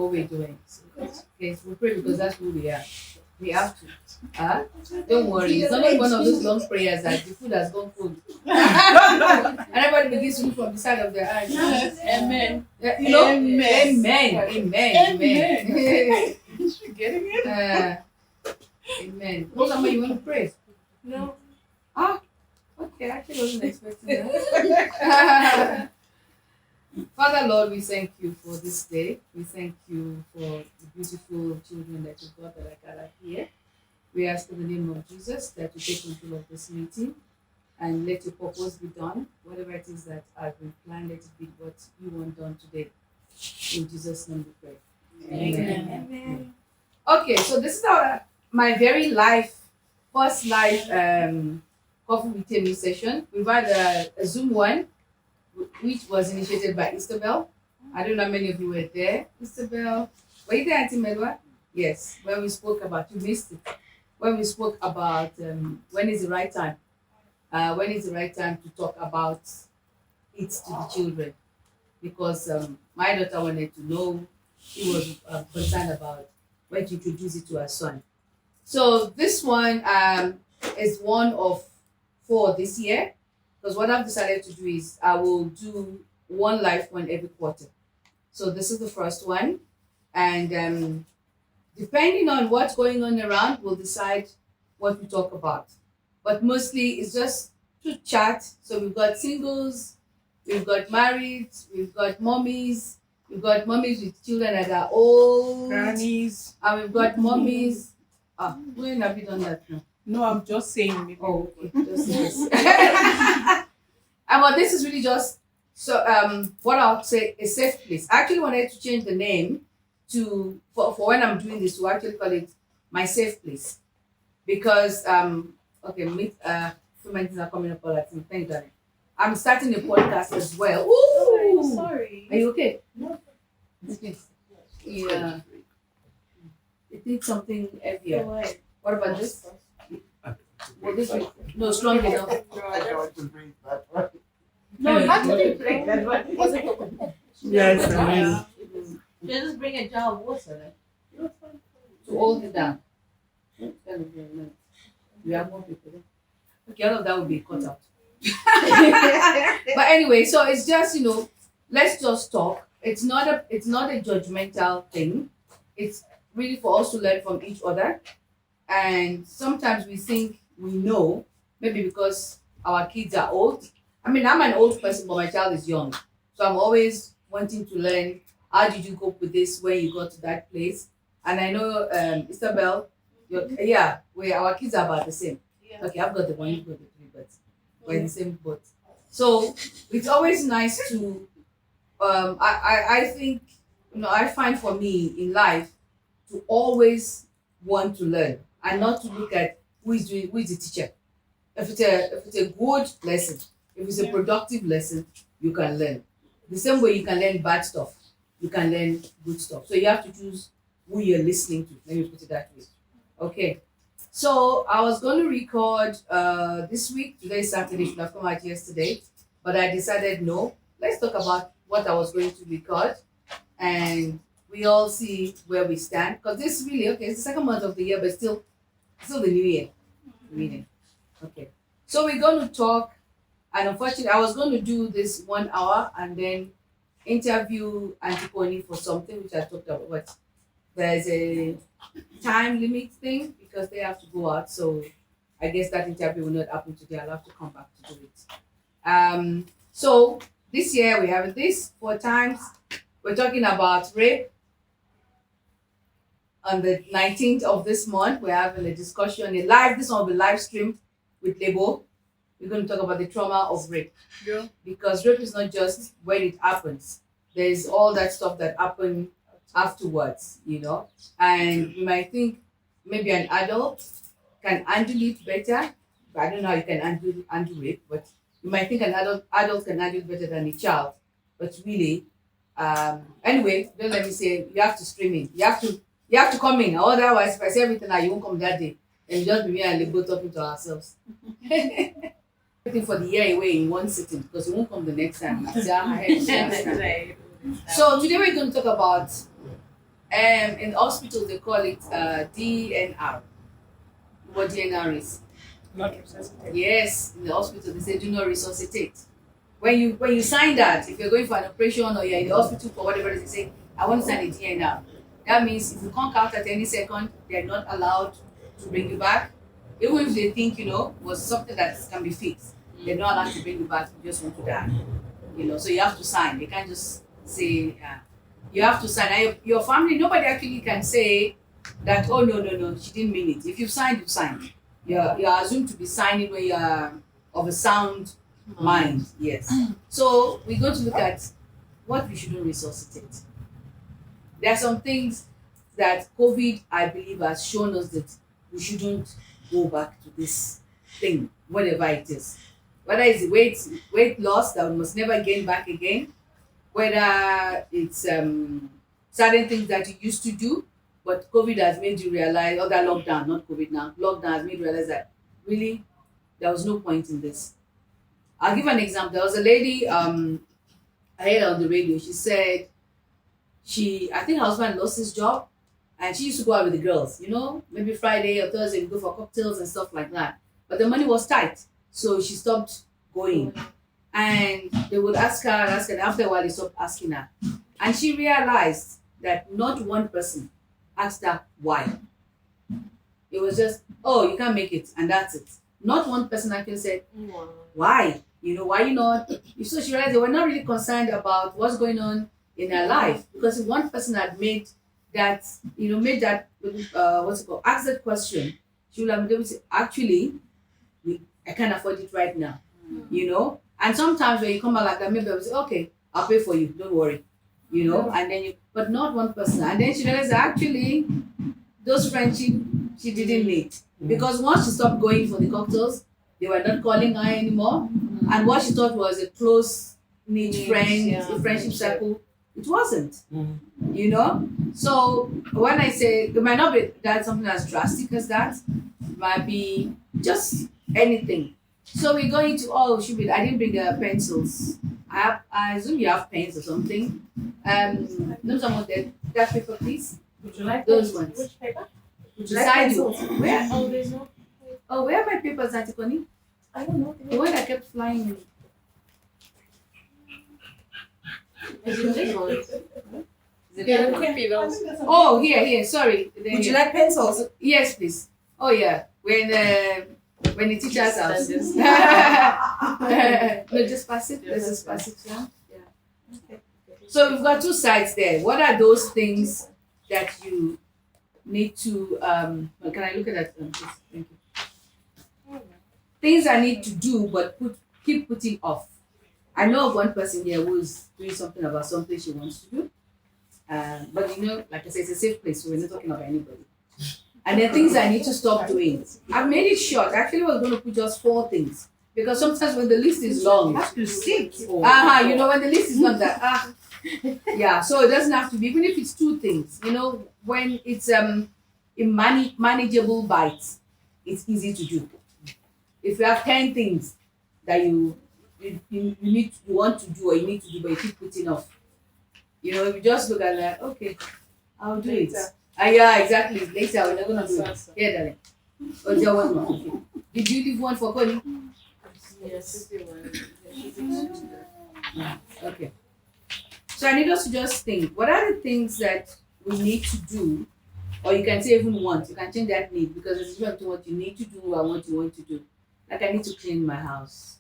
what we're doing. So, okay, so we pray because that's who we are. We have to. Don't worry. It's not like one of those long prayers that the food has gone cold. And everybody begins to look from the side of their eyes. Amen. You know? Amen. Amen. You're getting it? Amen. What somebody you want to pray? No. Okay, I actually wasn't expecting that. Father Lord, we thank you for this day. We thank you for the beautiful children that you've got that are gathered here. We ask in the name of Jesus that you take control of this meeting and let your purpose be done. Whatever it is that has been planned, let it be what you want done today. In Jesus' name we pray. Amen. Okay, so this is my very first live Coffee with Temmi session. We've had a Zoom one, which was initiated by Isabel. I don't know how many of you were there. Isabel, were you there, Auntie Melwa? Yes, when we spoke about, you missed it. When we spoke about when is the right time. When is the right time to talk about it to the children? Because my daughter wanted to know, she was concerned about when to introduce it to her son. So this one is one of 4 this year, because what I've decided to do is I will do one live one every quarter. So this is the first one, and depending on what's going on around, we'll decide what we talk about. But mostly it's just to chat. So we've got singles, we've got married, we've got mommies, with children that are old, Grannies. and we've got mommies. When have you done that now? No, I'm just saying. Maybe. Oh, okay. Just this. But this is really just what I'll say a safe place. I actually wanted to change the name to for when I'm doing this to actually call it my safe place, because so many things are coming up all at the same time. I'm starting a podcast as well. Ooh, Oh, sorry. Are you okay? No. Okay. Yeah. It needs something heavier. What? What about this? Will this be strong enough? I don't want to drink that one. No, you have to drink that one. Yes, I mean. Just bring a jar of water to hold it down. We have more people there. Okay, all of that will be cut out. But anyway, so it's just, let's just talk. It's not a judgmental thing. It's really for us to learn from each other. And sometimes we think we know, maybe because our kids are old. I mean, I'm an old person, but my child is young. So I'm always wanting to learn, how did you cope with this when you got to that place? And I know, Isabel, our kids are about the same. Yeah. Okay, I've got the 1, you've got the 3, but we're in the same boat. So it's always nice to, I think, I find for me in life to always want to learn and not to look at who is the teacher. If it's a good lesson, if it's a productive lesson, you can learn. The same way you can learn bad stuff, you can learn good stuff. So you have to choose who you're listening to. Let me put it that way. Okay. So I was going to record this week. Today is Saturday. Should have come out yesterday, but I decided no. Let's talk about what I was going to record, and we all see where we stand. Because this really it's the 2nd month of the year, but still the new year. Okay. So we're going to talk, and unfortunately, I was going to do this 1 hour and then interview Antiponi for something which I talked about, but there's a time limit thing because they have to go out. So I guess that interview will not happen today. I'll have to come back to do it. So this year we have this 4 times. We're talking about rape. On the 19th of this month, we're having a discussion, this one will be live streamed with Lebo. We're going to talk about the trauma of rape. Yeah. Because rape is not just when it happens. There's all that stuff that happened afterwards, And you might think maybe an adult can handle it better. I don't know how you can handle rape, but you might think an adult can handle it better than a child. But really, anyway, don't let me say you have to stream in. You have to come in. Otherwise, if I say everything now, you won't come that day. And just be me and Lebo talking to ourselves. Everything for the year away in one sitting because you won't come the next time. So today we're going to talk about In hospitals they call it DNR. What DNR is? Not resuscitate. Yes, in the hospital they say do not resuscitate. When you sign that, if you're going for an operation or you're in the hospital for whatever it is, they say, I want to sign a DNR. That means if you conk out at any second, they're not allowed to bring you back. Even if they think, was something that can be fixed, they're not allowed to bring you back, you just want to die. So you have to sign. They can't just say, you have to sign. And your family, nobody actually can say that, oh, no, she didn't mean it. If you've signed, you've signed. You're assumed to be signing when you're of a sound mind. Yes. So we're going to look at what we shouldn't resuscitate. There are some things that COVID, I believe, has shown us that we shouldn't go back to this thing, whatever it is. Whether it's weight loss that we must never gain back again, whether it's certain things that you used to do, but COVID has made you realize, or that lockdown, not COVID now, lockdown has made you realize that really there was no point in this. I'll give an example. There was a lady, I heard on the radio, she said I think her husband lost his job and she used to go out with the girls, maybe Friday or Thursday, we go for cocktails and stuff like that. But the money was tight, so she stopped going. And they would ask her, and after a while they stopped asking her. And she realized that not one person asked her why. It was just, oh, you can't make it, and that's it. Not one person actually said, why? Why you not? So she realized they were not really concerned about what's going on in her life. Because if one person had made that, asked that question, she would have been able to say, actually, I can't afford it right now. And sometimes when you come out like that, maybe I will say, okay, I'll pay for you, don't worry. And then but not one person. And then she realized that actually those friendships she didn't need. Because once she stopped going for the cocktails, they were not calling her anymore. And what she thought was a close knit friend, a friendship circle, it wasn't. So when I say it might not be that something as drastic as that, it might be just anything. So we're going to I didn't bring pencils. I assume you have pens or something. No, some of that paper, please. Would you like those ones? Which paper? Would you like pencils? Where? Oh, there's no. Oh, where are my papers, Auntie Connie? I don't know. The one that kept flying. Is it this one? Yeah, it could be those. Oh, here. Sorry. Would you like pencils? Yes, please. Oh, yeah. When the teacher's house. No, just pass it. Let's just pass it. Yeah. Okay. So we've got two sides there. What are those things that you need to? Can I look at that? Please? Thank you. Things I need to do, but keep putting off. I know of one person here who's doing something about something she wants to do. But like I said, it's a safe place, so we're not talking about anybody. And there are things I need to stop doing. I've made it short. Actually, I was going to put just 4 things. Because sometimes when the list is long, You have to sit. when the list is not that, yeah, so it doesn't have to be, even if it's 2 things, when it's in manageable bites, it's easy to do. If you have 10 things that you want to do or you need to do, but you keep putting off, if you just look at that, okay, I'll do it. Yeah, exactly. Later, we're not gonna do it. Yeah, darling. Okay. Did you leave one for Connie? Yes. Okay. So I need us to just think, what are the things that we need to do, or you can say even want. You can change that need because it's different to what you need to do and what you want to do. Like I need to clean my house.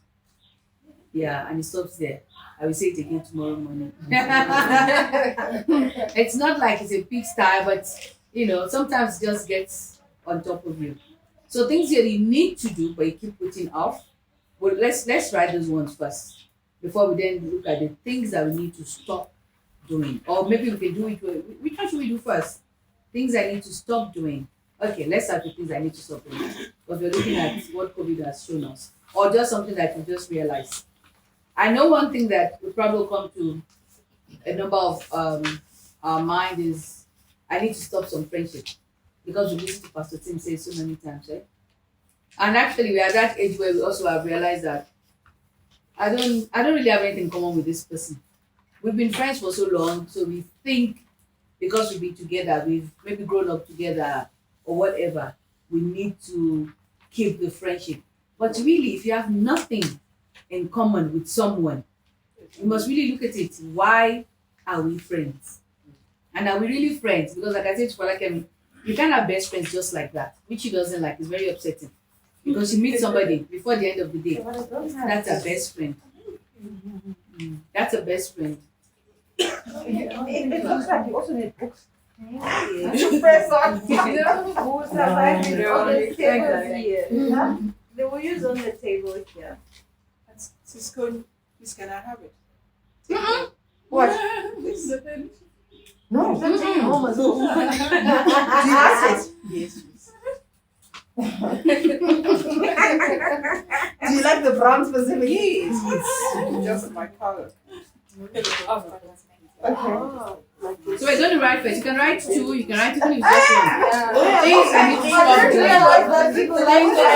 Yeah, and it stops there. I will say it again tomorrow morning. It's not like it's a pigsty, but sometimes it just gets on top of you. So things that you need to do, but you keep putting off. Well, let's write those ones first before we then look at the things that we need to stop doing. Or maybe we can do it. Which one should we do first? Things I need to stop doing. Okay, let's start with things I need to stop doing. Because we're looking at what COVID has shown us. Or just something that you just realize. I know one thing that will probably come to a number of our mind is I need to stop some friendship. Because we listen to Pastor Tim say so many times, right? And actually we are at that age where we also have realized that I don't really have anything in common with this person. We've been friends for so long, so we think because we've been together, we've maybe grown up together or whatever, we need to keep the friendship. But really, if you have nothing in common with someone, you must really look at it. Why are we friends? And are we really friends? Because like I said, for like you can't have best friends just like that, which she doesn't like. It's very upsetting. Because you meet somebody before the end of the day. That's a best friend. That's a best friend. It looks like you also need books. You press on. Who's that? They will use on the table here. Cisco, Miss, can I have it? What? This. No. Do you Yes. Do you like the brown specifically? Yes, it's just my color. Okay. So we're going to write first. You can write two, you can write even if just one. Things I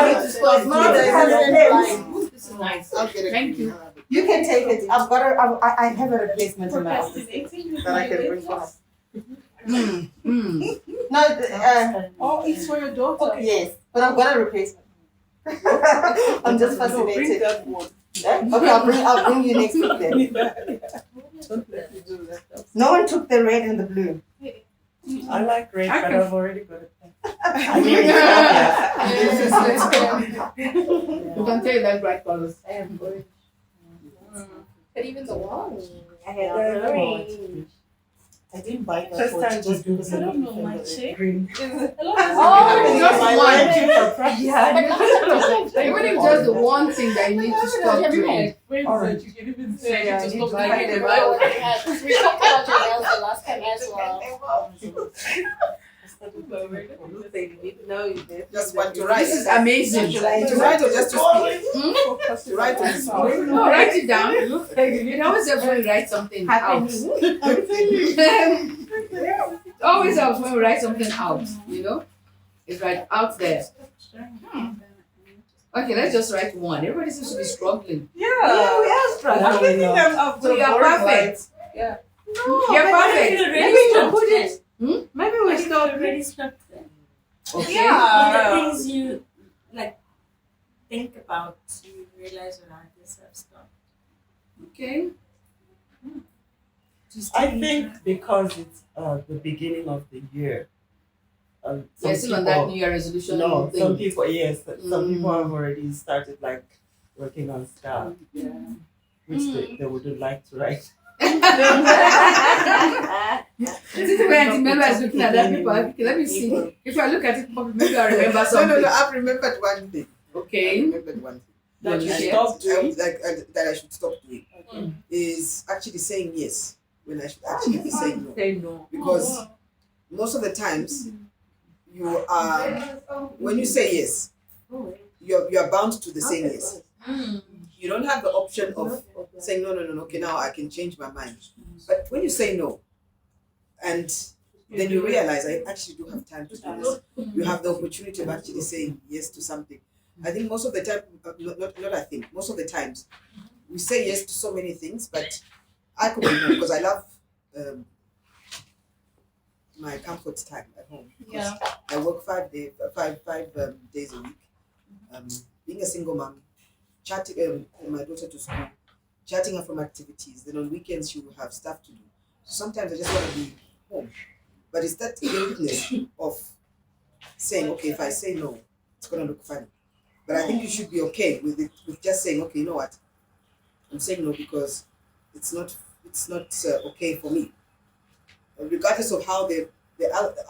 need to stop doing. This is nice. Thank you. You can take it. I have a replacement in my office that I can bring back. No, Oh, it's for your daughter. yes, but I've got a replacement. I'm just No, bring fascinated. that one. Okay, I'll bring you next week then. Don't let me do that. No one took the red and the blue. I like red, but I've already got it. I mean, You can tell that bright colors. But even the wall. I had I didn't buy that First one time just just because I I don't don't know my know shape. green. Oh, just one. Yeah. Even if just the one thing that you need to stop doing. Friends Alright. that you can even say Yeah, to I need stop to liking find them. them I out. We talked about your nails the last time as well. No, you did. Just want to write. This is amazing. To write or just to speak? To write or to speak? No, write it down. It always helps when we write something out. Always helps when we write something out, you know? It's right out there. Okay, let's just write one. Everybody seems to be struggling. Yeah, we are struggling. I'm getting them up to So you are board perfect. Yeah. You're perfect. Maybe we put it. Hmm? Maybe we stop. already structured. Okay. Yeah. The things you like think about, you realize when others have stopped. Okay. I think because it's the beginning of the year. Some We're still on that New Year resolution no, thing. some people, yes, some people Mm. have already started like working on stuff, which they wouldn't like to write. This is where Auntie Melba is looking at that paper. Okay, let me see. If I look at it, maybe I'll remember No, something. I've remembered one thing. I Okay. remembered one thing. That you Yeah. stop doing. That I should stop doing is actually saying yes when I should actually be saying no. Say no. Because most of the times you are, when you say yes, you're bound to the saying yes. You don't have the option of saying no, okay, now I can change my mind. But when you say no, and then you realize I actually do have time to do this, you have the opportunity of actually saying yes to something. I think most of the time, not I think, most of the times, we say yes to so many things, but I could be no because I love my comfort time at home. Yeah. I work 5 days a week. Being a single mom, chatting my daughter to school, chatting her from activities. Then on weekends she will have stuff to do. So sometimes I just want to be home. But it's that guiltness of saying, okay, if I say no, it's gonna look funny. But I think you should be okay with it, with just saying, okay, you know what? I'm saying no because it's not okay for me. Regardless of how the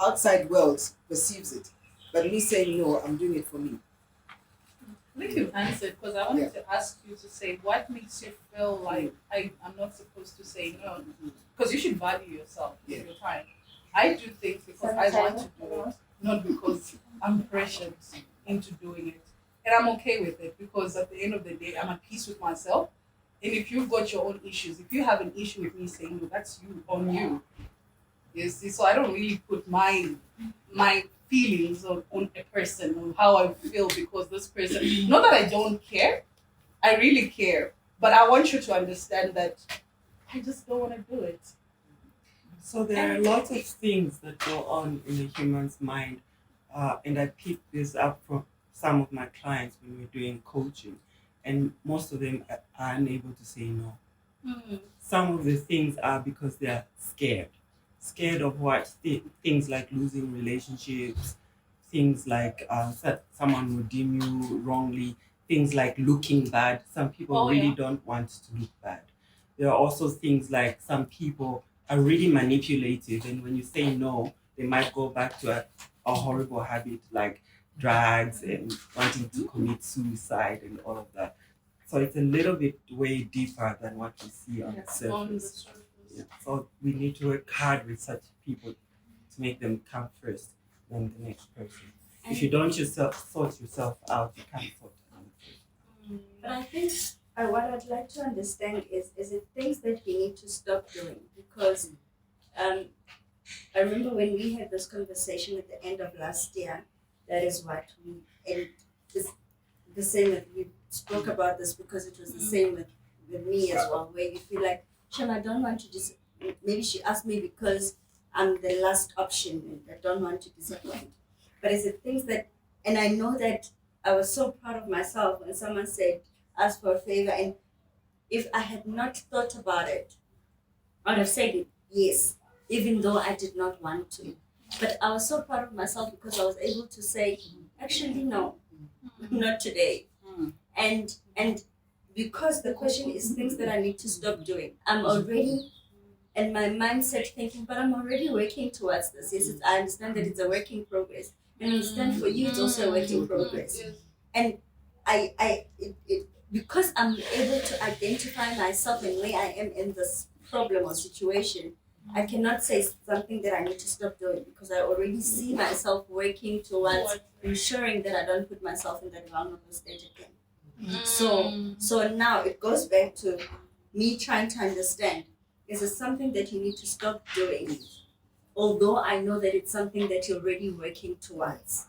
outside world perceives it. But me saying no, I'm doing it for me. I think you've answered because I wanted to ask you to say what makes you feel like I'm not supposed to say no, because you should value yourself, Yeah. your time. I do things because I want to do it, not because I'm pressured into doing it, and I'm okay with it because at the end of the day, I'm at peace with myself. And if you've got your own issues, if you have an issue with me saying no, that's you on you. You see, so I don't really put my feelings on a person, on how I feel because this person, not that I don't care, I really care, but I want you to understand that I just don't want to do it. So there are lots of things that go on in a human's mind, and I picked this up from some of my clients when we're doing coaching, and most of them are unable to say no. Some of the things are because they're scared of what things like losing relationships, things like someone will deem you wrongly, things like looking bad. Some people really don't want to look bad. There are also things like some people are really manipulative, and when you say no, they might go back to a horrible habit like drugs and wanting to commit suicide and all of that. So it's a little bit way deeper than what we see on the surface. Yeah. So we need to work hard with such people to make them come first than the next person. If you don't sort yourself out, you can't sort another person. But I think what I'd like to understand is it things that we need to stop doing? Because I remember when we had this conversation at the end of last year, that is what and the same with we spoke about this because it was the same with me as well, where you feel like, Shem, I don't want to maybe she asked me because I'm the last option and I don't want to disappoint. But is it things that, and I know that I was so proud of myself when someone said, ask for a favor, and if I had not thought about it, I would have said yes, even though I did not want to. But I was so proud of myself because I was able to say, actually, no, not today. And because the question is things that I need to stop doing. I'm already, and my mindset thinking, but I'm already working towards this. Yes, I understand that it's a work in progress. And I understand for you, it's also a work in progress. And because I'm able to identify myself and where I am in this problem or situation, I cannot say something that I need to stop doing because I already see myself working towards ensuring that I don't put myself in that vulnerable state again. So now it goes back to me trying to understand, is it something that you need to stop doing? Although I know that it's something that you're already working towards.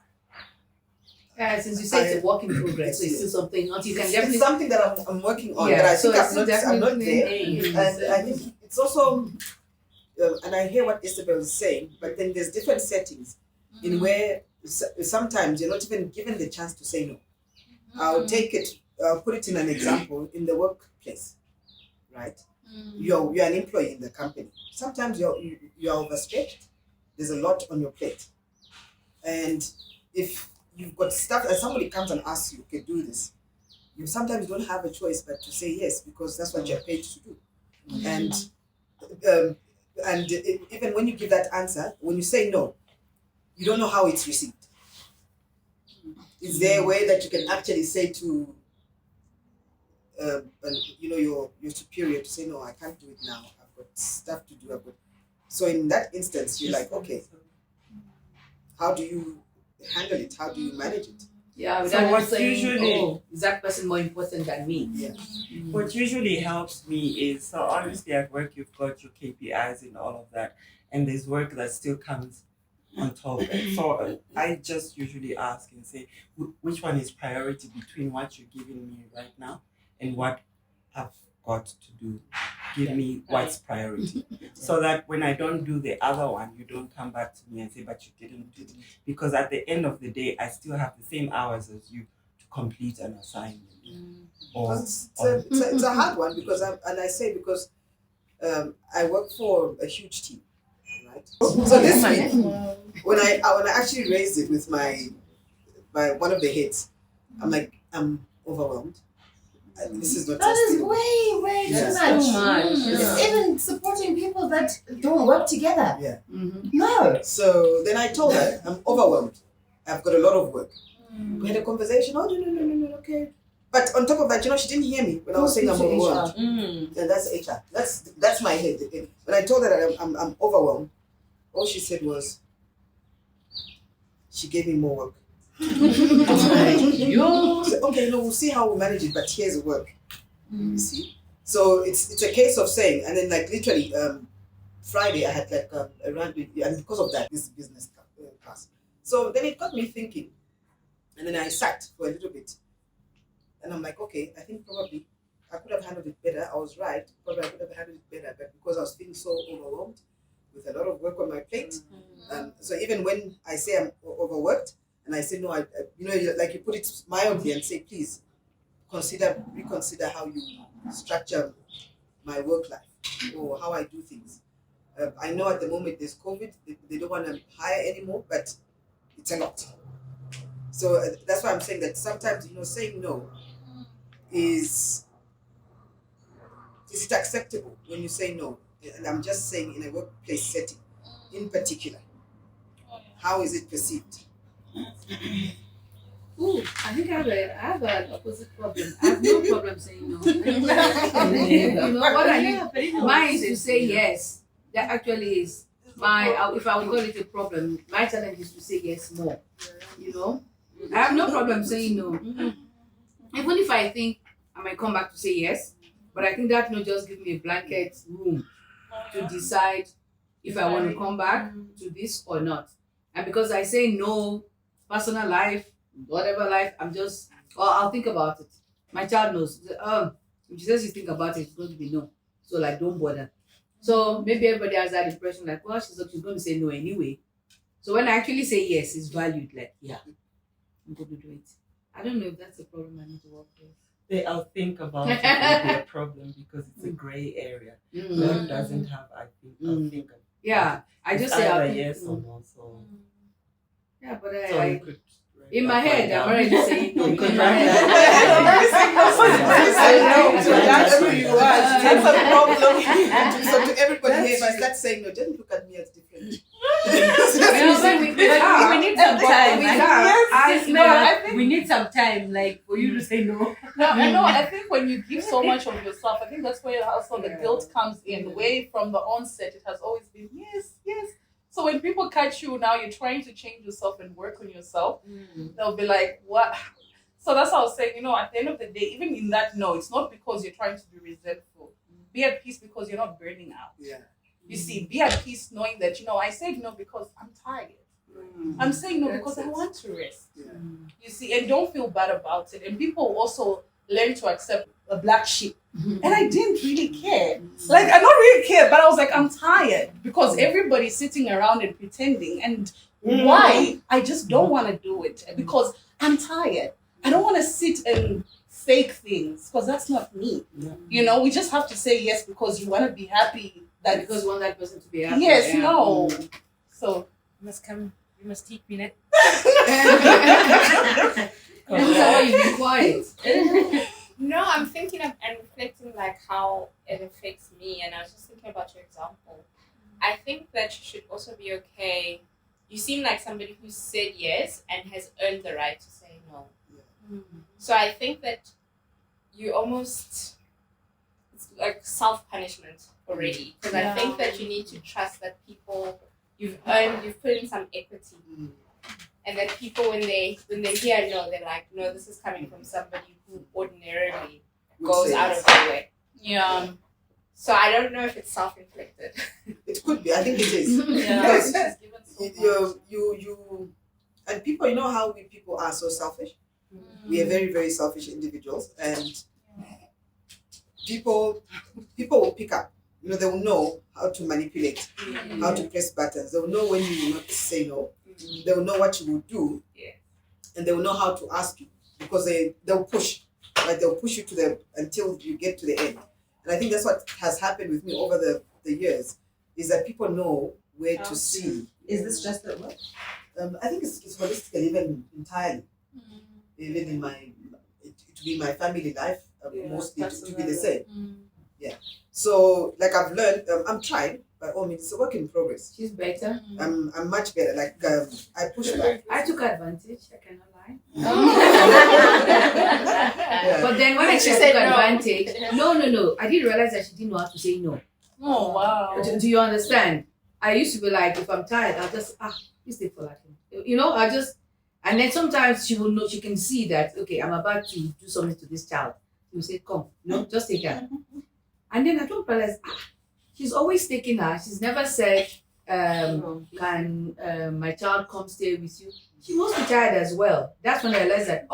Since you say it's a work in progress, so it's still something not you can It's definitely something that I'm working on, Yeah, but I so think it's I'm not there. definitely- And I think it's also, and I hear what Isabel is saying, but then there's different settings in where sometimes you're not even given the chance to say no. I'll put it in an example in the workplace, right? You're an employee in the company. Sometimes you're overstretched. There's a lot on your plate, and if you've got stuff and somebody comes and asks you, okay, do this, you sometimes don't have a choice but to say yes because that's what you're paid to do. And even when you give that answer, when you say no, you don't know how it's received. Is there a way that you can actually say to your superior to say, no, I can't do it now, I've got stuff to do, so in that instance you're like, okay, how do you handle it, how do you manage it? Yeah, So without what's saying, usually- is that person more important than me? Yeah. What usually helps me is, so obviously at work you've got your KPIs and all of that, and there's work that still comes on top. And so I just usually ask and say, which one is priority between what you're giving me right now and what I've got to do? Give me what's priority. So that when I don't do the other one, you don't come back to me and say, but you didn't do it. Because at the end of the day, I still have the same hours as you to complete an assignment. It's a hard one because because I work for a huge team, right? So this week, when I actually raised it with my one of the heads, I'm like, I'm overwhelmed. This is not That is sustainable. way Yes. too much. Yeah. It's even supporting people that don't work together. Yeah. No. So then I told her, I'm overwhelmed. I've got a lot of work. We had a conversation. Oh, no, okay. But on top of that, she didn't hear me when I was saying I'm overwhelmed. And that's HR. That's my head. When I told her that I'm overwhelmed, all she said was, she gave me more work. So, okay, we'll see how we manage it, but here's the work. You see? So it's a case of saying, and then like literally Friday I had like a random, and because of that, this business class. So then it got me thinking, and then I sat for a little bit, and I'm like, okay, I think probably I could have handled it better. I was right, probably I could have handled it better, but because I was feeling so overwhelmed, with a lot of work on my plate. So even when I say I'm overworked, and I say no, I like you put it mildly and say, please reconsider how you structure my work life or how I do things. I know at the moment there's COVID, they don't want to hire anymore, but it's a lot. So that's why I'm saying that sometimes, saying no is it acceptable when you say no? And I'm just saying in a workplace setting in particular, how is it perceived? Ooh, I think I have an opposite problem. I have no problem saying no. What I need, mine is to say yes. That actually is if I would call it a problem, my challenge is to say yes more. I have no problem saying no. Even if I think I might come back to say yes, but I think that no just give me a blanket room to decide if I want to come back to this or not. And because I say no, personal life, whatever life, I'll think about it. My child knows. If she says she think about it, it's going to be no. So like, don't bother. So maybe everybody has that impression like, well, she's going to say no anyway. So when I actually say yes, it's valued. Like, yeah, I'm going to do it. I don't know if that's a problem I need to work with. I'll think about it will be a problem because it's a gray area. God doesn't have, I think, I'll think of it. Yeah, I just it's say either yes or no. So yeah, but you could in my head, I'm already saying no. You In could my write head. That's who you are. That's a problem. So to everybody here, if I start saying no, don't look at me as different. We need some time. We need some time, like for you to say no. No, I think when you give so much of yourself, I think that's where also the guilt comes in. Way from the onset, it has always been yes. So when people catch you now, you're trying to change yourself and work on yourself. They'll be like, what? So that's how I was saying, at the end of the day, even in that no, it's not because you're trying to be resentful. Be at peace because you're not burning out. Yeah. You see, be at peace knowing that, I said no because I'm tired. I'm saying no because I want to rest. Yeah. You see, and don't feel bad about it. And people also learn to accept a black sheep. And I didn't really care. Like, I don't really care, but I was like, I'm tired because everybody's sitting around and pretending. And why? I just don't want to do it because I'm tired. I don't want to sit and fake things because that's not me. We just have to say yes because you want to be happy. Because you want that person to be happy. Yes, no. So You must come. You must take me next. You've been quiet. No, I'm thinking of and reflecting like how it affects me, and I was just thinking about your example. I think that you should also be okay. You seem like somebody who said yes and has earned the right to say no. So I think that you almost, it's like self-punishment already, because I think that you need to trust that people you've put in some equity, and that people when they hear no, they're like, no, this is coming from somebody who ordinarily goes out of their way. yeah. So I don't know if it's self-inflicted. It could be. I think it is. Because you and people, how we people are so selfish. We are very, very selfish individuals, and people will pick up. They will know how to manipulate, how to press buttons. They will know when you will not say no. They will know what you will do, and they will know how to ask you because they'll push, right? They'll push you until you get to the end. And I think that's what has happened with me over the years, is that people know where to see. Is this just at work? I think it's holistic, even entirely. Even in it to be my family life, mostly to be the same. Yeah. So, like I've learned, I'm trying, by all means, it's a work in progress. She's better. I'm much better. Like, I push back. I took advantage, I cannot lie. Yeah. But then when I took advantage, no, I didn't realize that she didn't know how to say no. Oh, wow. Do you understand? I used to be like, if I'm tired, I'll just, please take for Latin. And then sometimes she will know, she can see that, okay, I'm about to do something to this child. She will say, come, just take her. And then I don't realize, she's always taking her. She's never said, can my child come stay with you? She must be tired as well. That's when I realized that,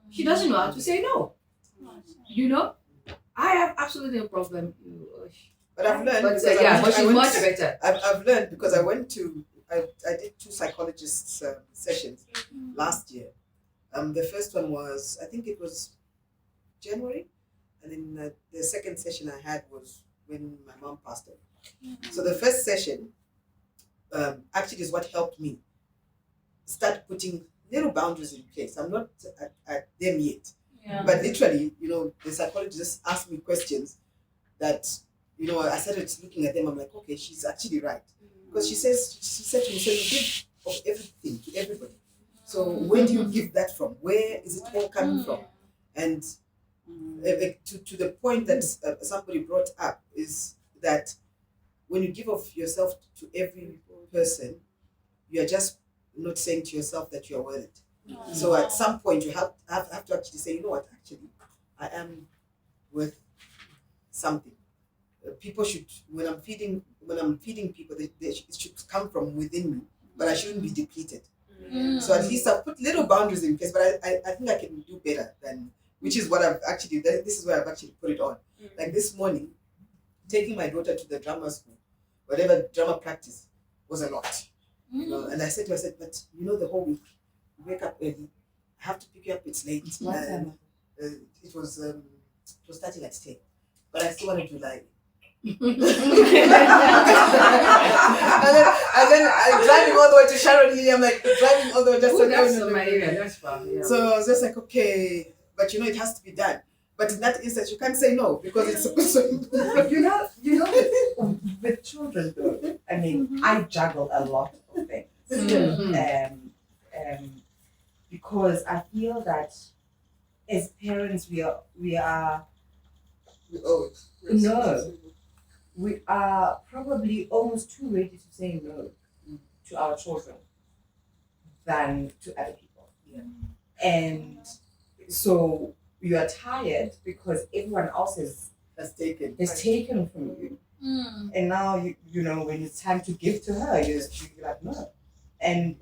she doesn't know how to say no. I have absolutely no problem. But I've learned But because yeah, but I she's went much to- better. I've learned because I did 2 psychologists sessions last year. The first one was, I think it was January, and then the second session I had was when my mom passed away. So the first session actually is what helped me start putting little boundaries in place. I'm not at them yet, but literally, the psychologist asked me questions that, I started looking at them. I'm like, okay, she's actually right, because she said to me, so you give of everything to everybody. So where do you give that from? Where is it all coming from? And to the point that somebody brought up is that when you give of yourself to every person, you are just not saying to yourself that you are worth it. So at some point you have to actually say, you know what, actually, I am worth something. People should, when I'm feeding people, it should come from within me, but I shouldn't be depleted. So at least I've put little boundaries in place, but I think I can do better than, which is what I've actually, this is where I've actually put it on. Like this morning, taking my daughter to the drama school, whatever drama practice, was a lot. And I said to her, but the whole week, you wake up early, I have to pick you up, it's late. What time? It was starting at 10, but I still wanted to lie. and then I'm driving all the way to Sharon Hill. I'm like driving all the way just to That's in my area. That's fun. Yeah. So I was just like, okay, but it has to be done. But in that instance, you can't say no because it's supposed to. With children though, I mean, I juggle a lot of things. Because I feel that as parents, we are we are probably almost too ready to say no to our children than to other people. Yeah. And so you are tired because everyone else has taken from you. And now you know when it's time to give to her, you're like no. And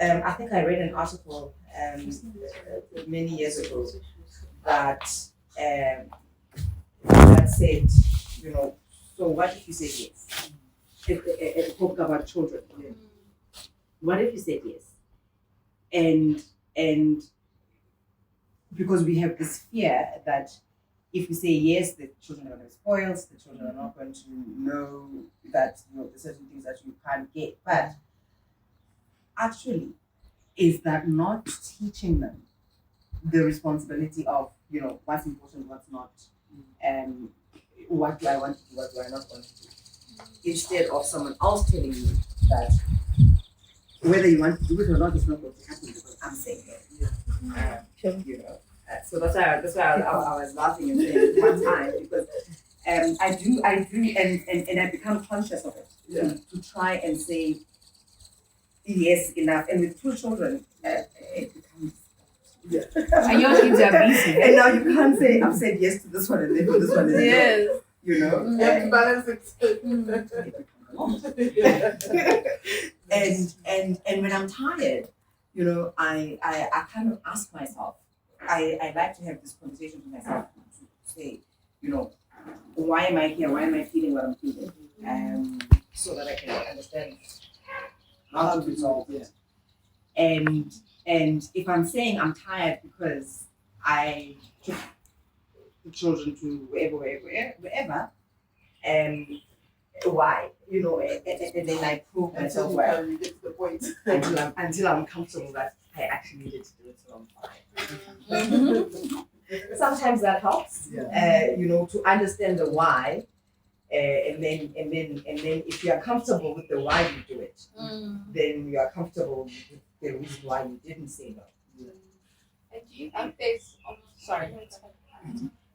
I think I read an article many years ago that said, so what if you said yes? It talked about children. Yeah. What if you said yes? And because we have this fear that if we say yes, the children are going to be spoiled, the children are not going to know that there's certain things that you can't get. But actually, is that not teaching them the responsibility of what's important, what's not, and what do I want to do, what do I not want to do, instead of someone else telling you that whether you want to do it or not is not going to happen because I'm saying it. So that's why I was laughing and saying one time because I do and I become conscious of it to try and say yes enough. And with 2 children, it becomes And your kids are busy. and now you can't say I've said yes to this one and then to this one. Yes. You have to balance it. and when I'm tired, I kind of ask myself. I like to have this conversation with myself to say, why am I here? Why am I feeling what I'm feeling? So that I can understand how to resolve it. And if I'm saying I'm tired because I took the children to wherever, why? And then I prove myself well You get to the point. until I'm comfortable that I actually needed to do it, so I'm fine. Sometimes that helps, to understand the why, and then if you are comfortable with the why you do it, then you are comfortable with the reason why you didn't say no. And do you think there's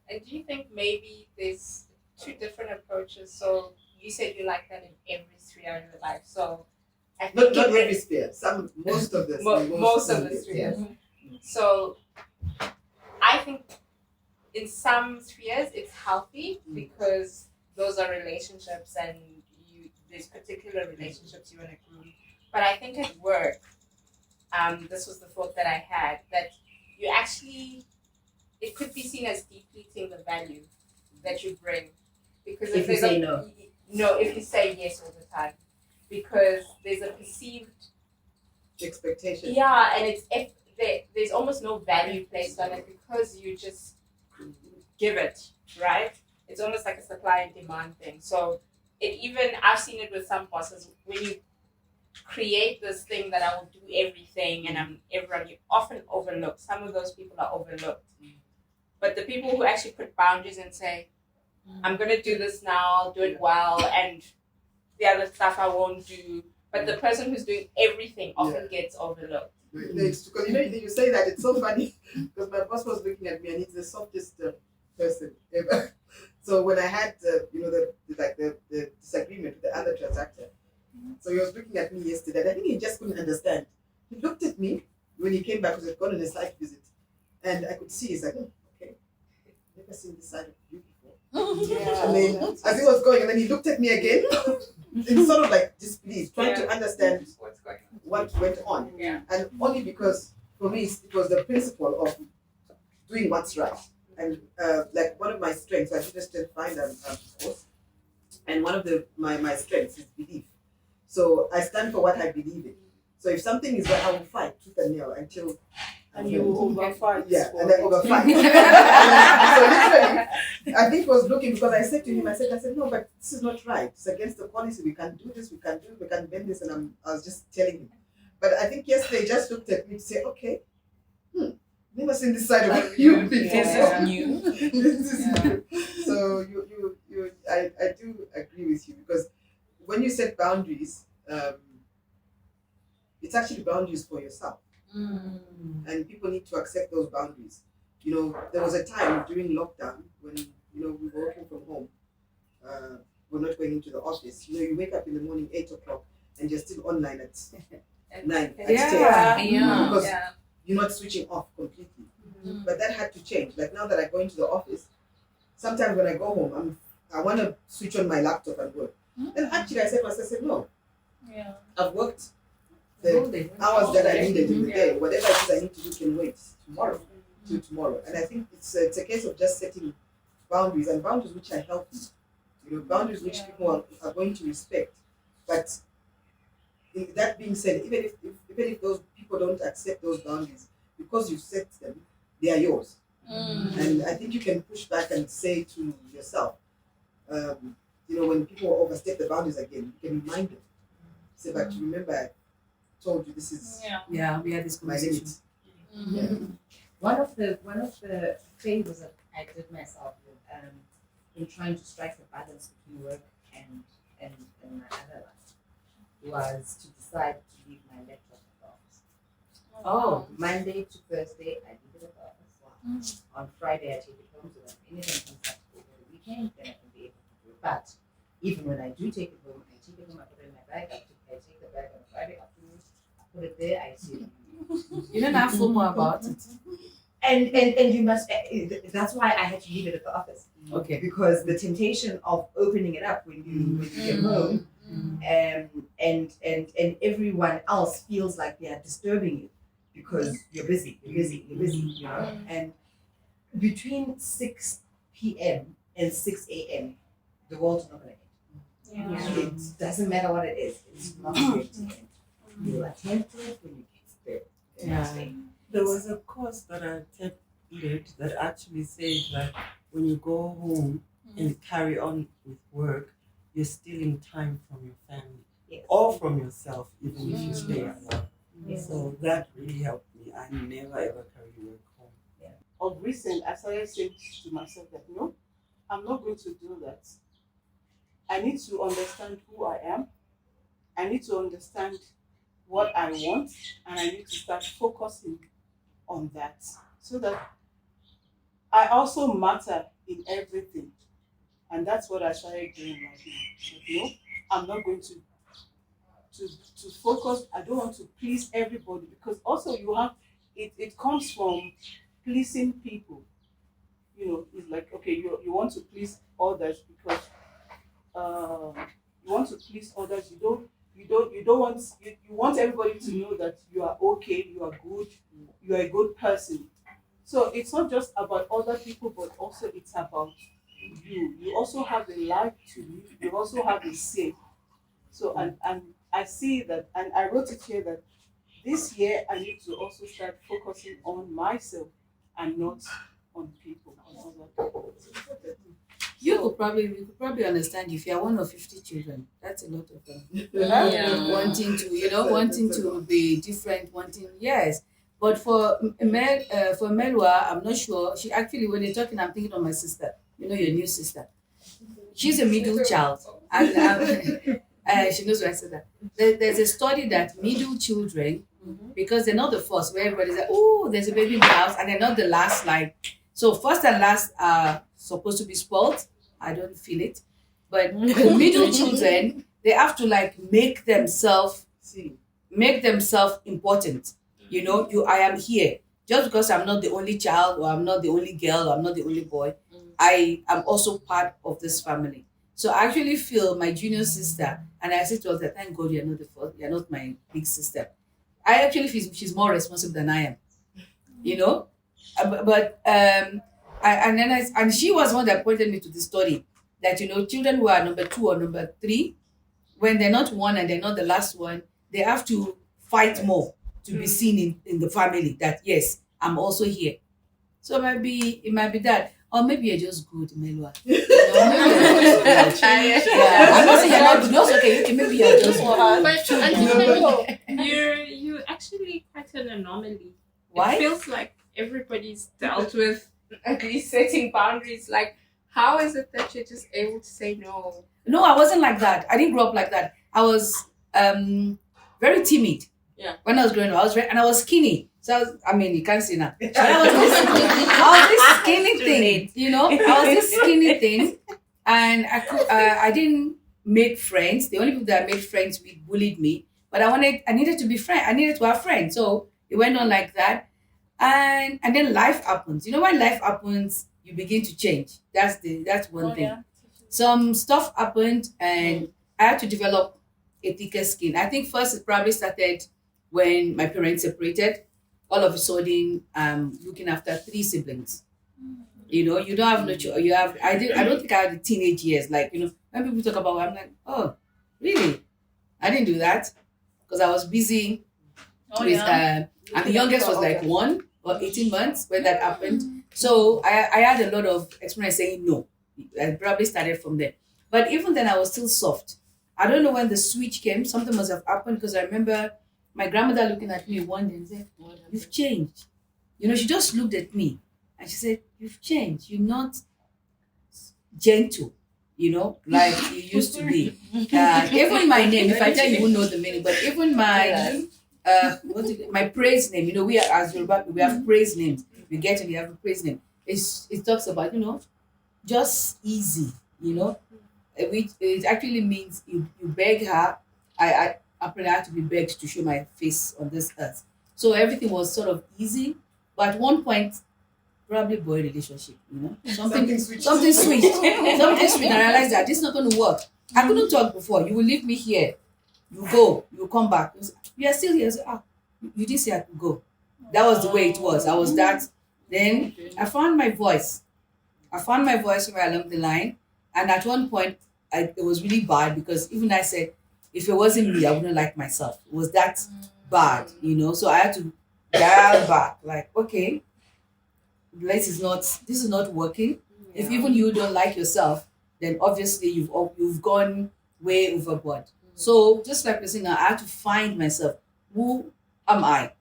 and do you think maybe there's 2 different approaches? So you said you like that in every sphere of your life. So I think Not every sphere. Most of the most of the spheres. So I think in some spheres it's healthy because those are relationships and there's particular relationships you want to group. But I think at work, this was the thought that I had, that you actually, it could be seen as depleting the value that you bring Because If you say no. No, if you say yes all the time. Because there's a perceived Expectation. yeah, and there's almost no value placed on it because you just give it, right? It's almost like a supply and demand thing. So I've seen it with some bosses when you create this thing that I will do everything and everyone, you often overlook. Some of those people are overlooked. But the people who actually put boundaries and say, I'm gonna do this now, I'll do it well, and the other stuff I won't do. But the person who's doing everything often gets overlooked. Because you say that, it's so funny because my boss was looking at me and he's the softest person ever. So when I had the disagreement with the other transactor, so he was looking at me yesterday and I think he just couldn't understand. He looked at me when he came back because he'd gone on a site visit and I could see he's like, oh, okay, never seen this side of you before. Yeah. And then as he was going and then he looked at me again in sort of like displeased, trying to understand What's going on? what went on. Yeah. And only because for me it was the principle of doing what's right. And like one of my strengths, I should just find them, of course. And one of my strengths is belief. So I stand for what I believe in. So if something is right, I will fight tooth and nail until. And you will overfight. Yeah, and then overfight. So literally, I think he was looking because I said to him, I said, no, but this is not right. It's against the policy. We can't do this. We can't bend this. And I was just telling him. But I think yesterday he just looked at me to say, okay, never seen this side of you before. This is new. This is new. So I do agree with you because when you set boundaries, it's actually boundaries for yourself. And people need to accept those boundaries. There was a time during lockdown when, we were working from home. We're not going into the office. You wake up in the morning, 8 o'clock, and you're still online at 9, at 10. Because you're not switching off completely. But that had to change. Like now that I go into the office, sometimes when I go home, I want to switch on my laptop and work. And actually I said to myself, no. Yeah. I've worked the hours that I needed in the day. Whatever it is I need to do can wait till tomorrow. And I think it's a case of just setting boundaries and boundaries which are healthy. Boundaries which people are going to respect. But that being said, even if those people don't accept those boundaries, because you've set them, they are yours. And I think you can push back and say to yourself, when people overstep the boundaries again, you can remind them. Say, but remember, I told you this is we had this my conversation. limit. Yeah. One of the favors that I did myself in trying to strike the balance between work and my other life was to decide to leave my laptop at the office. Oh, Monday to Thursday, I leave it at the office. On Friday, I take it home so that anything comes up over the weekend, then I can be able to do it. But even when I do take it home, I take it home, I put it in my bag, I take the bag on Friday afternoon, put it there, I see it. you don't have more about it. And you must, that's why I had to leave it at the office. Okay. Because the temptation of opening it up when you get home, and everyone else feels like they are disturbing you because you're busy, And between 6 p.m. and 6 a.m., the world's not going to end. It doesn't matter what it is, it's not going to end. You'll attend to it when you get there. Yeah. There was a course that I attended that actually said that when you go home and carry on with work, you're stealing time from your family or from yourself, even if you stay at work. So that really helped me. I never ever carry work home. Of recent, I started saying to myself that no, I'm not going to do that. I need to understand who I am. I need to understand what I want, and I need to start focusing on that so that I also matter in everything. And that's what I started doing right now. But no, I'm not going to focus. I don't want to please everybody because also you have it comes from pleasing people. It's like okay, you want to please others because you want to please others. You want everybody to know that you are okay, you are good, you are a good person. So it's not just about other people, but also it's about you also have a life to live. You also have a say. So and I see that, and I wrote it here that this year I need to also start focusing on myself and not on people, on other people. We could probably understand if you are one of 50 children. That's a lot of them. Yeah. Wanting to be different, yes. But for Melwa, I'm not sure. She actually, when you're talking, I'm thinking of my sister. Your new sister. She's a middle child, and she knows why I said that. There's a study that middle children, because they're not the first, where everybody's like, oh, there's a baby in the house, and they're not the last. So first and last are supposed to be spoiled. I don't feel it, but the middle children, they have to make themselves important. I am here just because I'm not the only child, or I'm not the only girl, or I'm not the only boy. I am also part of this family. So I actually feel my junior sister, and I said to her, thank God you're not the first, you're not my big sister. I actually feel she's more responsible than I am. And she was one that pointed me to the story that children who are number 2 or number 3, when they're not one and they're not the last one, they have to fight more to be seen in the family. That yes, I'm also here. So it might be that, or maybe you're just good, Melwa. Maybe you're just good. I'm not saying you're not good. No, it's okay. Maybe you're just good. But you're actually quite an anomaly. Why? It feels like everybody's dealt with at least setting boundaries. How is it that you're just able to say no? No, I wasn't like that. I didn't grow up like that. I was very timid. Yeah. When I was growing up, I was skinny. So you can't see now. But I was this skinny thing, I was this skinny thing, and I didn't make friends. The only people that I made friends with bullied me. But I needed to be friend. I needed to have friends. So it went on like that, and then life happens. When life happens, you begin to change. That's one thing. Yeah. Some stuff happened, and I had to develop a thicker skin. I think first it probably started when my parents separated. All of a sudden, looking after 3 siblings. You don't have no choice. I don't think I had the teenage years. When people talk about it, I'm like, oh, really? I didn't do that because I was busy with, and the youngest was 1 or 18 months when that happened. So I had a lot of experience saying no. I probably started from there. But even then, I was still soft. I don't know when the switch came. Something must have happened because I remember my grandmother looking at me one day and said, you've changed. She just looked at me and she said, you've changed. You're not gentle, like you used to be. Even my name, if I tell you, you won't know the meaning, but even my my praise name, we are, as Yoruba, we have praise names. We have a praise name. It talks about, just easy, which it actually means you beg her. I had to be begged to show my face on this earth. So everything was sort of easy. But at one point, probably boy relationship, something sweet. Something sweet. And I realized that this is not going to work. I couldn't talk before. You will leave me here. You go. You come back. You are still here. I say, you didn't say I could go. That was the way it was. I was that. Then I found my voice. Somewhere along the line. And at one point, it was really bad because even I said, if it wasn't me, I wouldn't like myself. It was that bad, So I had to dial back. Okay, this is not working. Yeah. If even you don't like yourself, then obviously you've gone way overboard. So just like saying, I had to find myself. Who am I?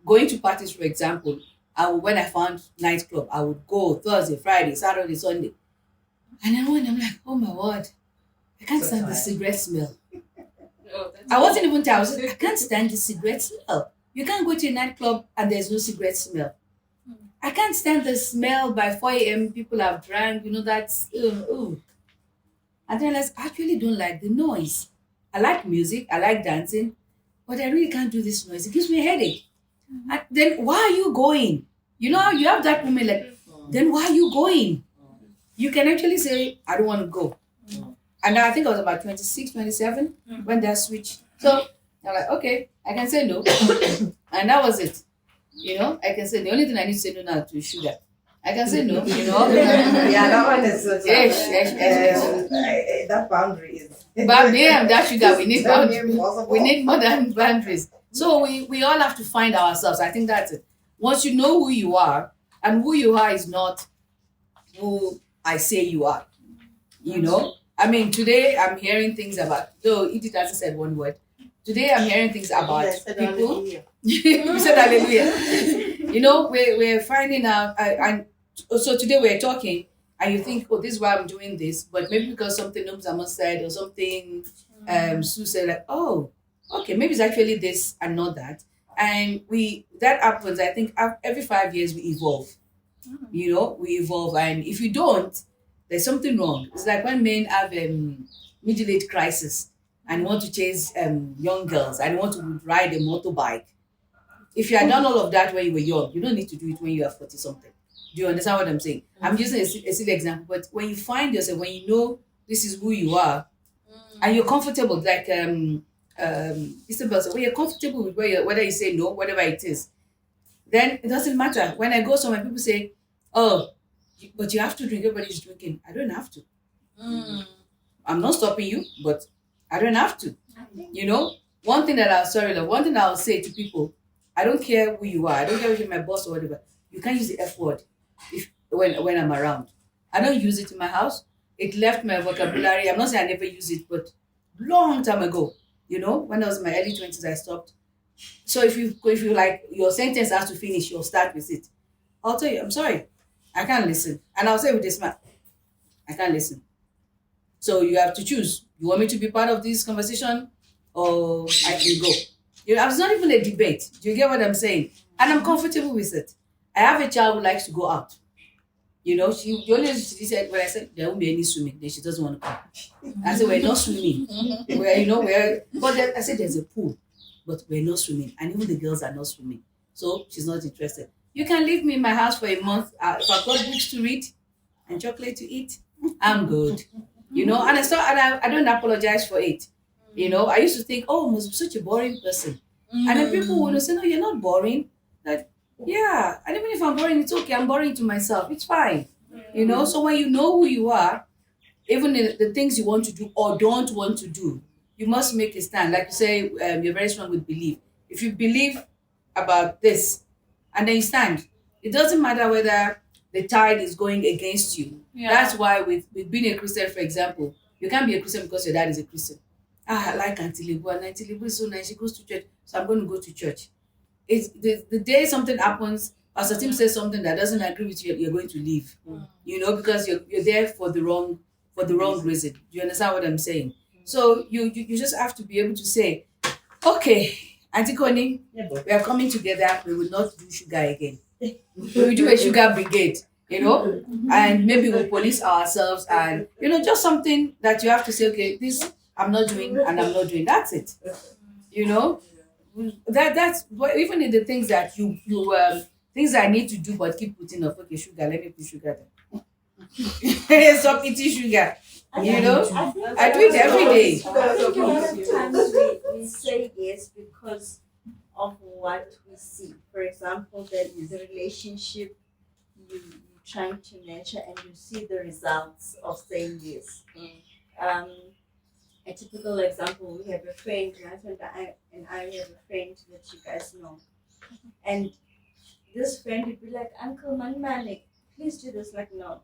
Going to parties, for example. When I found nightclub, I would go Thursday, Friday, Saturday, Sunday, and then when I'm like, oh my word. I can't stand the cigarette smell. I wasn't even tired. I can't stand the cigarette smell. You can't go to a nightclub and there's no cigarette smell. I can't stand the smell by 4 a.m. People have drank, that's, And then I actually don't like the noise. I like music, I like dancing, but I really can't do this noise. It gives me a headache. And then why are you going? You have that moment then why are you going? You can actually say, I don't want to go. And I think I was about 26, 27 when that switched. So I'm like, okay, I can say no. And that was it. I can say the only thing I need to say no now to is sugar. I can say no, you know. Yeah, that one is so Yes. that boundary is. But yeah, that sugar, we need boundaries. Impossible. We need more than boundaries. So we all have to find ourselves. I think that's it. Once you know who you are, and who you are is not who I say you are. You know? I mean, today I'm hearing things about, though Edith hasn't said one word. Today I'm hearing things about people. You said hallelujah. You know, we're finding out, and so today we're talking, and you think, oh, this is why I'm doing this, but maybe because something Nubzama said or something Sue said, like, oh, okay, maybe it's actually this and not that. And that happens, I think, every 5 years we evolve. You know, we evolve, and if you don't, there's something wrong. It's like when men have middle-age crisis and want to chase young girls and want to ride a motorbike. If you had done all of that when you were young, you don't need to do it when you are 40 something. Do you understand what I'm saying? I'm using a silly example, but when you find yourself, when you know this is who you are, and you're comfortable, like Isabel said, when you're comfortable with whether you say no, whatever it is, then it doesn't matter. When I go somewhere, people say, oh, but you have to drink, everybody's drinking. I don't have to. I'm not stopping you, but I don't have to. You know, one thing I'll say to people, I don't care who you are. I don't care if you're my boss or whatever. You can't use the F word when I'm around. I don't use it in my house. It left my vocabulary. I'm not saying I never use it, but long time ago, you know, when I was in my early 20s, I stopped. So if you like your sentence has to finish, you'll start with it. I'll tell you, I'm sorry, I can't listen. And I'll say with this man, I can't listen. So you have to choose. You want me to be part of this conversation or I can go? You know, it's not even a debate. Do you get what I'm saying? And I'm comfortable with it. I have a child who likes to go out. You know, she said, when I said there won't be any swimming, then she doesn't want to come. I said, we're not swimming. I said there's a pool, but we're not swimming. And even the girls are not swimming. So she's not interested. You can leave me in my house for a month. If I've got books to read and chocolate to eat, I'm good. You know, and I don't apologize for it. You know, I used to think, oh, I must be such a boring person. And then people would say, no, you're not boring. Like, yeah, and even if I'm boring, it's okay. I'm boring to myself. It's fine. You know, so when you know who you are, even the things you want to do or don't want to do, you must make a stand. Like you say, you're very strong with belief. If you believe about this and then you stand, it doesn't matter whether the tide is going against you. Yeah. That's why with being a Christian, for example, you can't be a Christian because your dad is a Christian. I like Auntie Libu, and Auntie Libu is so nice. She goes to church, so I'm going to go to church. It's the day something happens, Pastor Tim says something that doesn't agree with you, you're going to leave. You know, because you're there for the wrong reason. Do you understand what I'm saying? So you just have to be able to say, okay, Auntie Connie, we are coming together. We will not do sugar again. We will do a sugar brigade. You know, and maybe we'll police ourselves, and you know, just something that you have to say, okay, this I'm not doing and I'm not doing. That's it. You know, that's even in the things that you things I need to do but keep putting off. Okay, sugar, let me put sugar there. Stop eating sugar. You know, I do it every day. I think a lot of times we say yes because of what we see. For example, that the relationship you trying to nurture and you see the results of saying yes. A typical example, we have a friend, my husband and I have a friend that you guys know. And this friend would be like, Uncle Manmanic, please do this. Like, no.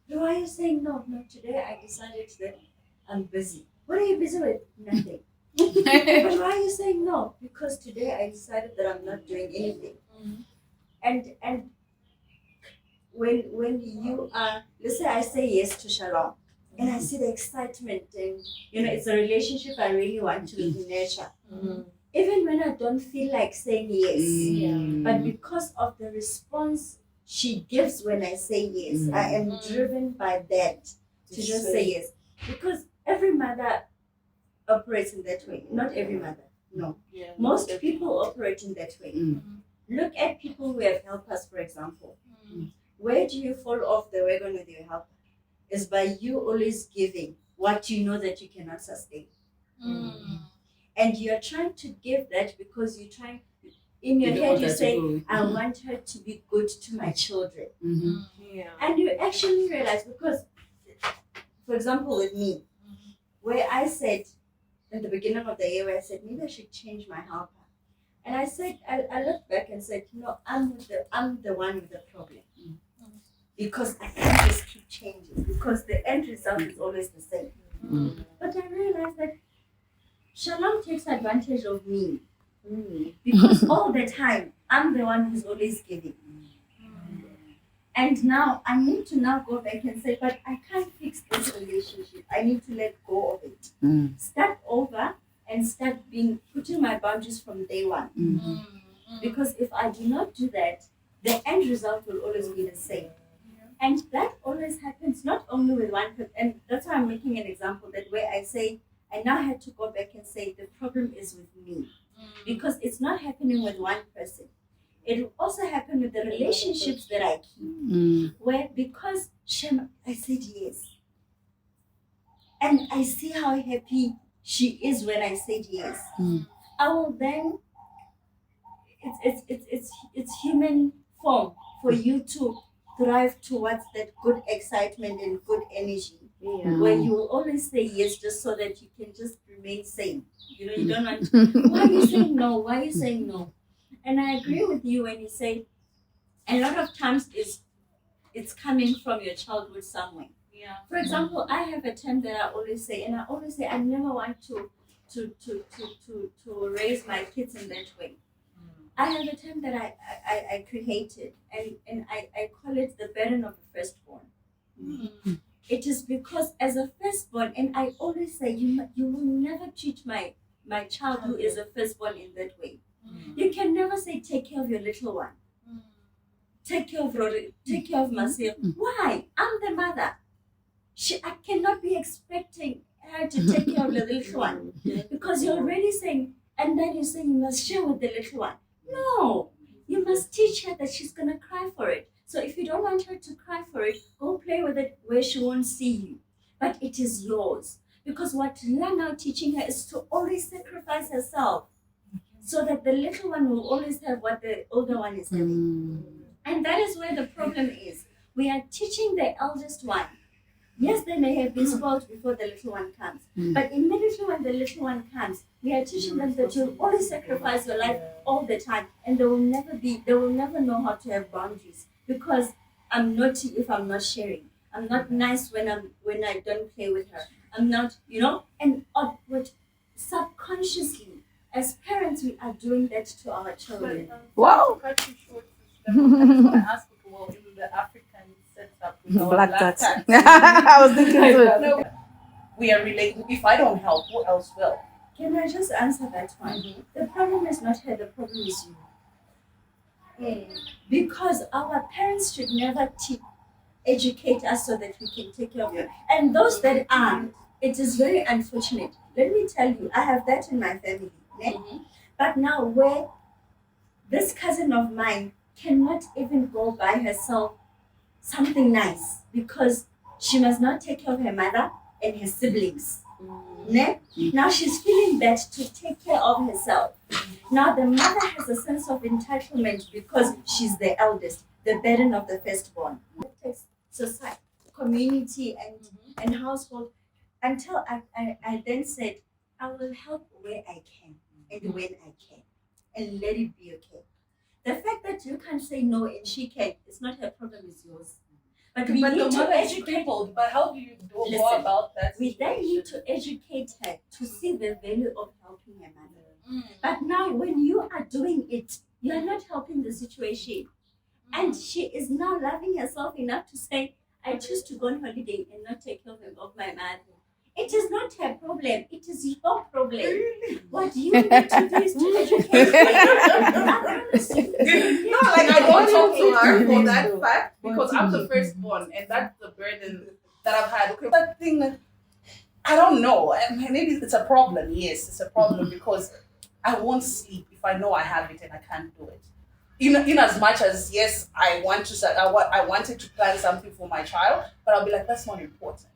Why are you saying no? No, today I decided that I'm busy. What are you busy with? Nothing. But why are you saying no? Because today I decided that I'm not doing anything. And when you are, let's say I say yes to Shalom, and I see the excitement, and you know, it's a relationship I really want to nurture. Even when I don't feel like saying yes, but because of the response she gives when I say yes, I am driven by that to just say yes. Because every mother operates in that way. Not every mother, no. Most people operate in that way. Look at people who have helped us, for example. Where do you fall off the wagon with your helper? Is by you always giving what you know that you cannot sustain. And you're trying to give that because you're trying, in your head you say, I want her to be good to my children. Yeah. And you actually realize, because, for example, with me, where I said in the beginning of the year, where I said maybe I should change my helper, and I said I looked back and said, I'm the one with the problem, because I can't just keep changing, because the end result is always the same. But I realized that Shalom takes advantage of me, because all the time I'm the one who's always giving. And now I need to now go back and say, but I can't fix this relationship. I need to let go of it. Start over and start putting my boundaries from day one. Because if I do not do that, the end result will always be the same. And that always happens not only with one person. And that's why I'm making an example that where I say, I now had to go back and say, the problem is with me. Because it's not happening with one person. It will also happen with the relationships that I keep, where because Shema, I said yes, and I see how happy she is when I said yes. I will then. It's human form for you to thrive towards that good excitement and good energy, where you will always say yes just so that you can just remain sane. You don't want. Why are you saying no? Why are you saying no? And I agree with you when you say a lot of times it's coming from your childhood somewhere. Yeah. For example, I have a term that I always say, and I always say I never want to raise my kids in that way. I have a term that I created, and I call it the burden of the firstborn. It is because as a firstborn, and I always say you will never treat my child who is a firstborn in that way. You can never say, take care of your little one. Take care of Rory. Take care of Marcel. Why? I'm the mother. I cannot be expecting her to take care of the little one. Because you're already saying, and then you say you must share with the little one. No. You must teach her that she's going to cry for it. So if you don't want her to cry for it, go play with it where she won't see you. But it is yours. Because what you're now teaching her is to always sacrifice herself, so that the little one will always have what the older one is having. And that is where the problem is. We are teaching the eldest one. Yes, they may have been spoiled before the little one comes. But immediately when the little one comes, we are teaching them that you'll always sacrifice your life all the time. And they will never know how to have boundaries. Because I'm naughty if I'm not sharing. I'm not nice when I don't play with her. I'm not, and what subconsciously, as parents, we are doing that to our children. Wow. To cut you short, I just want to ask you, well, in the African setup, with our Black black cat. cat, I was thinking so. no, we are related. If I don't help, who else will? Can I just answer that one? The problem is not her, the problem is you. Because our parents should never educate us so that we can take care of them. And those that aren't, it is very unfortunate. Let me tell you, I have that in my family. But now where this cousin of mine cannot even go buy herself something nice because she must not take care of her mother and her siblings. Now she's feeling bad to take care of herself. Now the mother has a sense of entitlement because she's the eldest, the burden of the firstborn. It takes society, community, and household, until I then said, I will help where I can and when I can, and let it be okay. The fact that you can't say no and she can, it's not her problem, it's yours. But we But need the to mother is educate. crippled. But how do you go Listen, about that? We then need situation? to educate her to see the value of helping her mother. But now, when you are doing it, you are not helping the situation. And she is now loving herself enough to say, I choose to go on holiday and not take care of my mother. It is not her problem. It is your problem. What you need to do is to educate her. No, like I don't talk to her for that fact because I'm the firstborn and that's the burden that I've had. Okay, that thing, I don't know. Maybe it's a problem. Yes, it's a problem because I won't sleep if I know I have it and I can't do it. In as much as yes, I wanted to plan something for my child, but I'll be like, that's not important.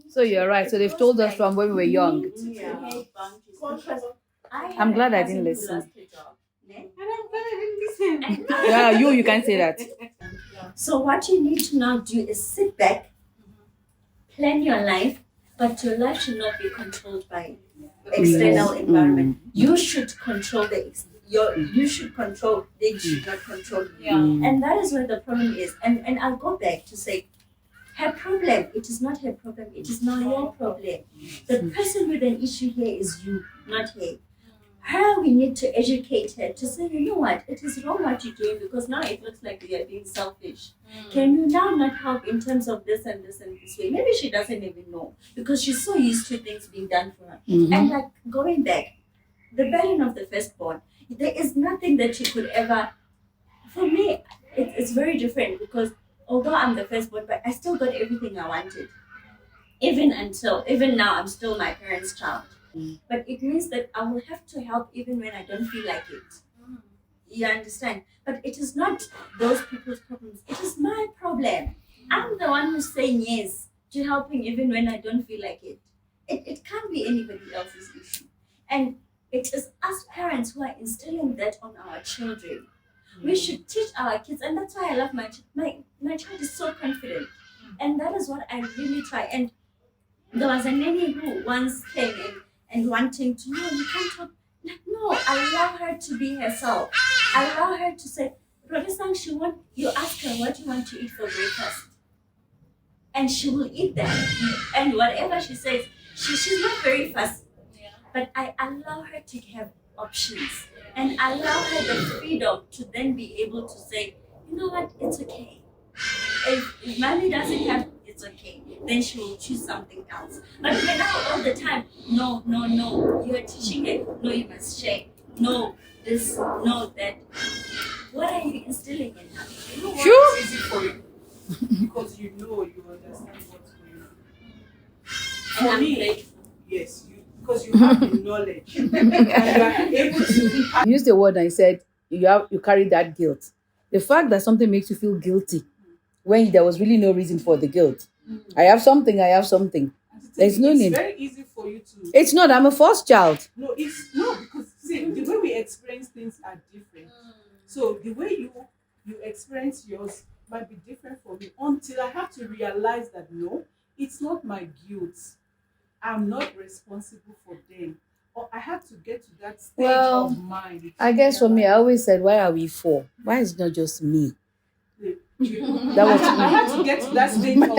So you're right. So they've told us from when we were young. I'm I'm glad I didn't listen. Ne? And Yeah, you can say that. So what you need to now do is sit back, plan your life, but your life should not be controlled by external environment. You should control you should control, they should not control you. Yeah. And that is where the problem is. And I'll go back to say, her problem, it is not her problem, it is not your problem. The person with an issue here is you, not her. Her, we need to educate her to say, you know what, it is wrong what you're doing because now it looks like you are being selfish. Can you now not help in terms of this and this and this way? Maybe she doesn't even know because she's so used to things being done for her. And like going back, the burden of the firstborn, there is nothing that she could ever, for me, it's very different because although I'm the firstborn, but I still got everything I wanted. Even now, I'm still my parents' child. But it means that I will have to help even when I don't feel like it. You understand? But it is not those people's problems. It is my problem. I'm the one who's saying yes to helping even when I don't feel like it. It can't be anybody else's issue. And it is us parents who are instilling that on our children. We should teach our kids, and that's why I love my child is so confident. And that is what I really try. And there was a nanny who once came in and wanting to know, you can't talk. Like, no, I allow her to be herself. I allow her to say, Protestant, you ask her what you want to eat for breakfast. And she will eat that. And whatever she says, she's not very fussy. But I allow her to have options. And allow her the freedom to then be able to say, you know what, it's okay. If mommy doesn't have it's okay, then she will choose something else. But when now all the time, no, you are teaching her, no, you must share, no, this, no, that. What are you instilling in her? You know what is easy for you? Because you understand what's going on. And For I'm me, grateful. yes, because you have the knowledge and you are able to. You used the word and you said you carry that guilt. The fact that something makes you feel guilty when there was really no reason for the guilt. I have something. There's no need. It's very easy for you to. It's not. I'm a first child. No, it's no because see the way we experience things are different. So the way you experience yours might be different for me until I have to realize that no, it's not my guilt. I'm not responsible for them. Or I have to get to that stage of mind. I guess for me, I always said, why are we four? Why is it not just me? That was I had to get to that stage of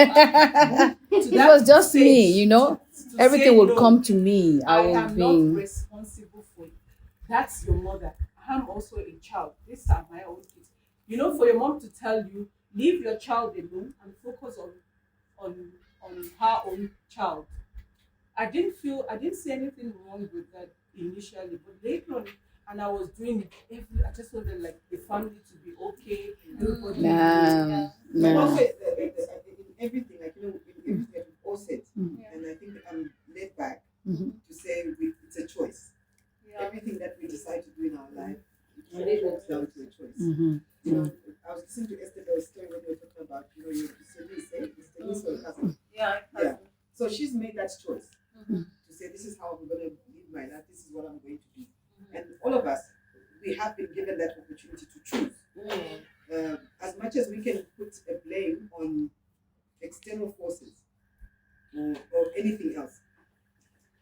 It was just me, you know. Everything would come to me. I would am be not responsible for it. That's your mother. I'm also a child. These are my own kids. You know, for your mom to tell you, leave your child alone and focus on her own child. I didn't see anything wrong with that initially, but later on, and I was doing it. I just wanted like the family to be okay. Everybody. But also, in everything, like in everything that we've all said, and I think I'm led back to say it's a choice. Everything that we decide to do in our life, it all comes down to a choice. You know, I was listening to Esther's story when we were talking about, you know, your niece or cousin. Yeah. So she's made that choice to say, this is how I'm going to live my life. This is what I'm going to do. And all of us, we have been given that opportunity to choose. As much as we can put a blame on external forces or anything else,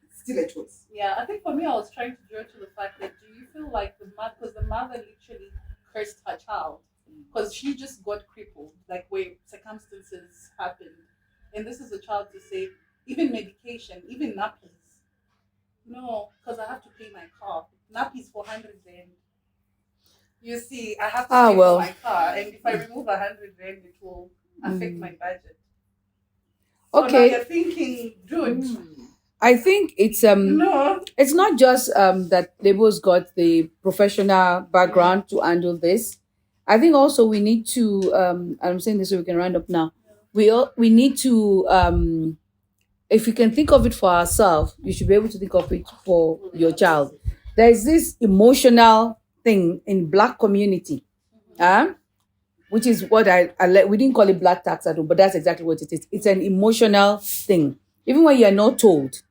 it's still a choice. Yeah, I think for me, I was trying to draw to the fact that do you feel like because the mother literally cursed her child because she just got crippled, like where circumstances happened. And this is a child to say, even medication, even nappies. No, because I have to pay my car. Nappies for 100 rand. You see, I have to pay for my car. And if I remove 100 rand, it will affect my budget. So Okay. now you're thinking, dude. I think it's it's not just that Labo's got the professional background to handle this. I think also we need to I'm saying this so we can round up now. We need to if we can think of it for ourselves, you should be able to think of it for your child. There is this emotional thing in Black community, which is what we didn't call it Black tax at all, but that's exactly what it is. It's an emotional thing. Even when you are not told,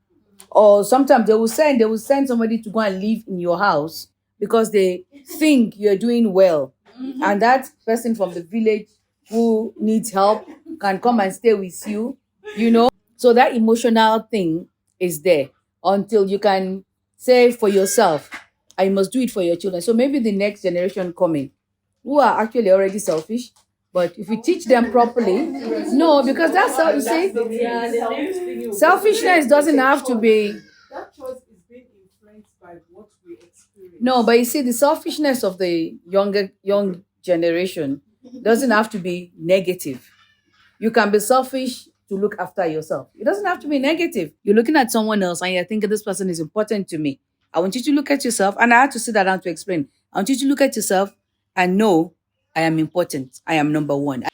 or sometimes they will send somebody to go and live in your house because they think you're doing well. And that person from the village who needs help can come and stay with you, you know. So that emotional thing is there until you can say for yourself, I must do it for your children. So maybe the next generation coming, who are actually already selfish, but if you teach them properly, no, because that's how you say selfishness doesn't have to be. That choice is being influenced by what we experience. No, but you see, the selfishness of the young generation doesn't have to be negative. You can be selfish to look after yourself. It doesn't have to be negative. You're looking at someone else and you're thinking this person is important to me. I want you to look at yourself, and I had to sit that down to explain. I want you to look at yourself and know I am important. I am number one.